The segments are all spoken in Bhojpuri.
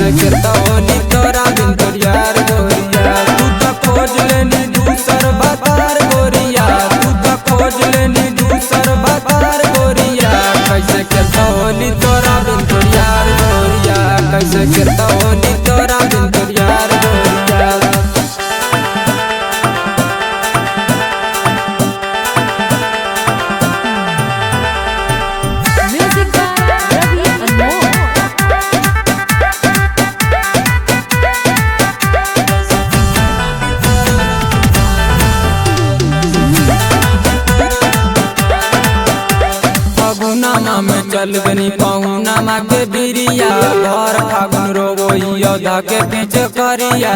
कैसे करता होली तोरा बिन तोर यार गोरिया। तू तो खोज लेनी दूसर बातार गोरिया, तू तो खोज लेनी दूसर बातार गोरिया। कैसे करता होली तोरा बिन तोर यार गोरिया, कैसे करता होली तोरा बिन तोर यार गोरिया। फागुनमा में चल गनी पहुनमा के बिरिया, घर फागुन रोबो योद्धा के पीछे करिया।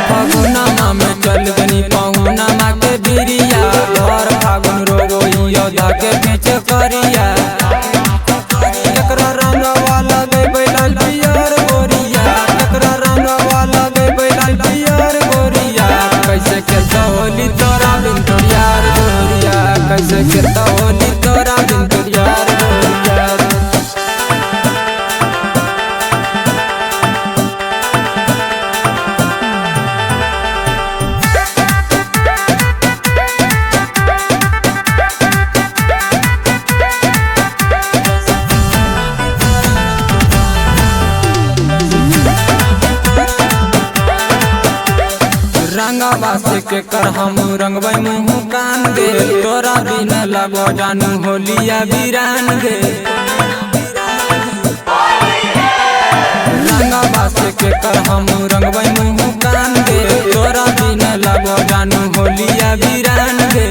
फागुनमा में चल गनी पहुनमा के बिरिया, घर फागुन रोबो योद्धा के पीछे करिया। एकरा रंगवा लगे बैलाल पियर गोरिया, एकरा रंगवा लगे बैलाल पियर गोरिया। कैसे करता होली तोरा बिन तोर यार गोरिया, कैसे करता होली तोरा बिन तोर यार गोरिया। रंगवा से के कर हम रंगबै मुँह कान गे, तोरा बिन लगो जानू होलिया वीरान गे। रंगवा से के कर हम रंगबै मुँह कान गे, तोरा बिन लगो जानू होलिया वीरान गे।